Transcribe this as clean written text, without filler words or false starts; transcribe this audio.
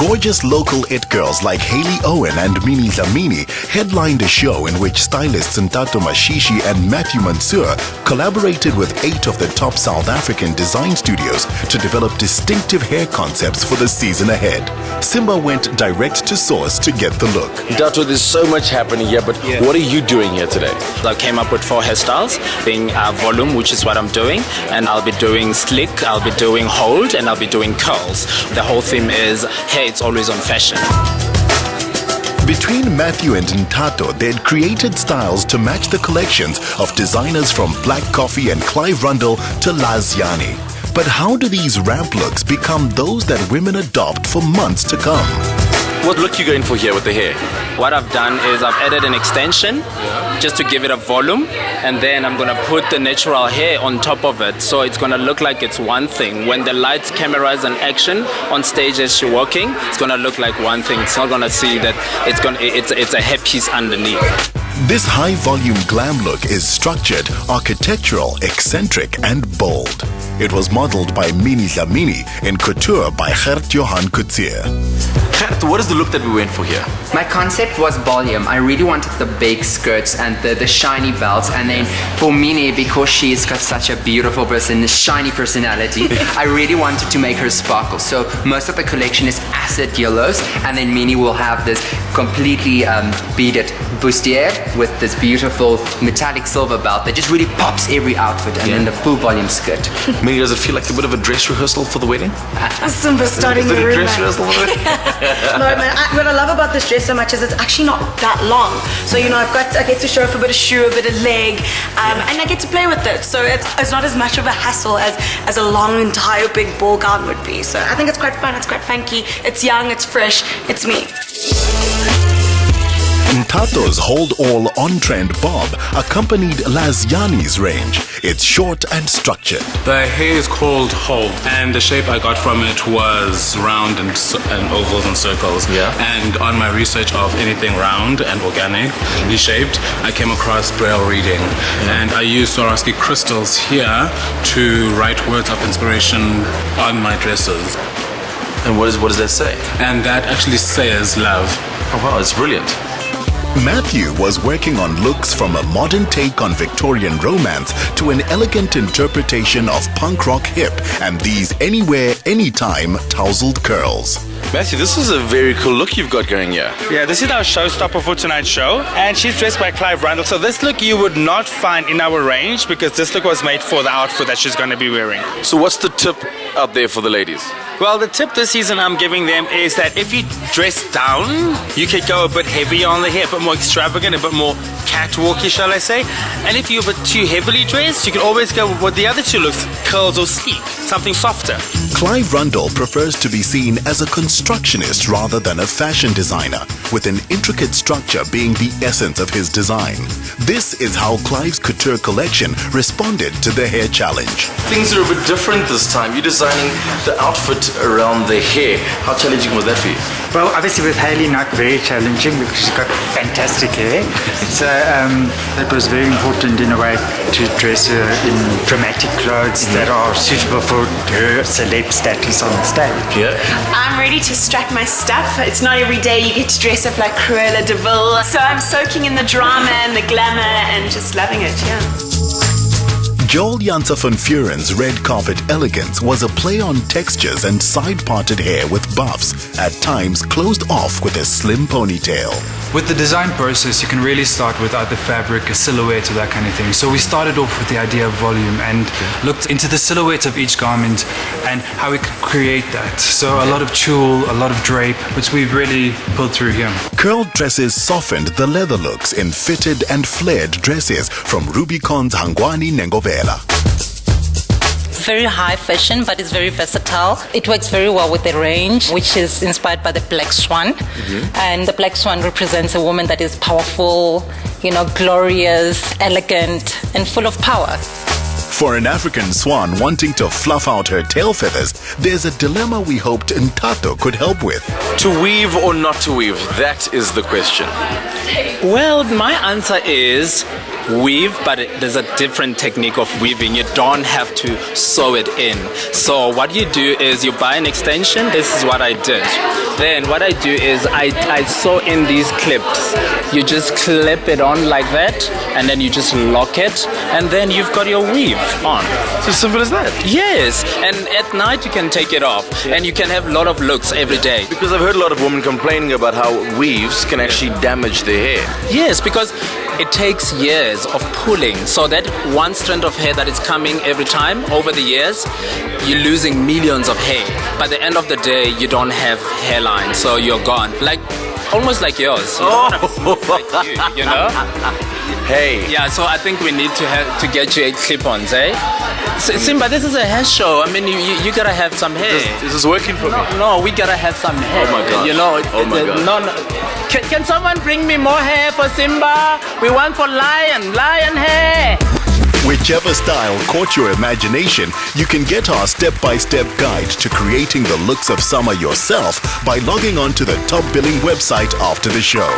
gorgeous local it girls like Hayley Owen and Mini Dlamini headlined a show in which stylists Nthato Mashishi and Matthew Mansoor collaborated with 8 of the top South African design studios to develop distinctive hair concepts for the season ahead. Simba went direct to source to get the look. Nthato, there's so much happening here, but what are you doing here today? I came up with 4 hairstyles, being volume, which is what I'm doing, and I'll be doing slick, I'll be doing hold, and I'll be doing curls. The whole theme is hair, it's always on fashion. Between Matthew and Nthato, they'd created styles to match the collections of designers from Black Coffee and Clive Rundle to Laziani. But how do these ramp looks become those that women adopt for months to come? What look you going for here with the hair? What I've done is I've added an extension just to give it a volume, and then I'm gonna put the natural hair on top of it, so it's gonna look like it's one thing. When the lights, cameras, and action on stage as she's walking, it's gonna look like one thing. It's not gonna see that it's a hair piece underneath. This high-volume glam look is structured, architectural, eccentric, and bold. It was modeled by Mini Dlamini in Couture by Couture. What is the look that we went for here? My concept was volume. I really wanted the big skirts and the shiny belts, and then for Mini, because she's got such a beautiful person, shiny personality, I really wanted to make her sparkle. So most of the collection is acid yellows, and then Mini will have this completely beaded bustier with this beautiful metallic silver belt that just really pops every outfit, and then the full volume skirt. Mini, does it feel like a bit of a dress rehearsal for the wedding? Simba starting the room. Dress rehearsal for the wedding? No, man, what I love about this dress so much is it's actually not that long. So, you know, I get to show off a bit of shoe, a bit of leg, and I get to play with it. So it's not as much of a hassle as a long, entire big ball gown would be. So I think it's quite fun, it's quite funky, it's young, it's fresh, it's me. Nthato's Hold All on-trend bob accompanied Laziani's range. It's short and structured. The hair is called Hold, and the shape I got from it was round and ovals and circles. Yeah. And on my research of anything round and organically shaped, I came across Braille reading. And I used Swarovski crystals here to write words of inspiration on my dresses. And what does that say? And that actually says love. Oh wow, it's brilliant. Matthew was working on looks from a modern take on Victorian romance to an elegant interpretation of punk rock hip and these anywhere, anytime tousled curls. Matthew, this is a very cool look you've got going here. Yeah, this is our showstopper for tonight's show, and she's dressed by Clive Rundle. So this look you would not find in our range because this look was made for the outfit that she's going to be wearing. So what's the tip out there for the ladies? Well, the tip this season I'm giving them is that if you dress down, you could go a bit heavier on the hair, a bit more extravagant, a bit more catwalky, shall I say. And if you're a bit too heavily dressed, you can always go with what the other two looks, curls or sleek, something softer. Clive Rundle prefers to be seen as a constructionist rather than a fashion designer, with an intricate structure being the essence of his design. This is how Clive's Couture collection responded to the hair challenge. Things are a bit different this time. You're designing the outfit around the hair. How challenging was that for you? Well, obviously with Hayley, not very challenging because she's got fantastic hair. So it was very important in a way to dress her in dramatic clothes that are suitable for her celeb status on the stage. Yeah. I'm ready to strap my stuff. It's not every day you get to dress up like Cruella de Vil. So I'm soaking in the drama and the glamour and just loving it, yeah. Joel Janse van Vuren's red carpet elegance was a play on textures and side-parted hair with buffs, at times closed off with a slim ponytail. With the design process, you can really start with either fabric, a silhouette, or that kind of thing. So we started off with the idea of volume and looked into the silhouette of each garment and how we could create that. So a lot of tulle, a lot of drape, which we've really pulled through here. Curled dresses softened the leather looks in fitted and flared dresses from Rubicon's Hangwani Nengovela. Very high fashion, but it's very versatile. It works very well with the range, which is inspired by the Black Swan. And the Black Swan represents a woman that is powerful, glorious, elegant, and full of power. For an African swan wanting to fluff out her tail feathers, there's a dilemma we hoped Nthato could help with. To weave or not to weave, that is the question. Well, my answer is weave, but there's a different technique of weaving. You don't have to sew it in. So what you do is you buy an extension. This is what I did. Then what I do is I sew in these clips. You just clip it on like that, and then you just lock it, and then you've got your weave on. It's as simple as that. Yes, and at night you can take it off, and you can have a lot of looks every day. Because I've heard a lot of women complaining about how weaves can actually damage their hair. Yes, because it takes years of pulling. So that one strand of hair that is coming every time over the years, you're losing millions of hair. By the end of the day, you don't have hairline, so you're gone. Like almost like yours. Like you know? Hey. Yeah, so I think we need to get you a clip-ons, eh? Simba, this is a hair show. I mean, you gotta have some hair. This is working for me. No, we gotta have some hair. Oh my God. You know, oh my God. No. Can someone bring me more hair for Simba? We want for lion hair. Whichever style caught your imagination, you can get our step-by-step guide to creating the looks of summer yourself by logging on to the top billing website after the show.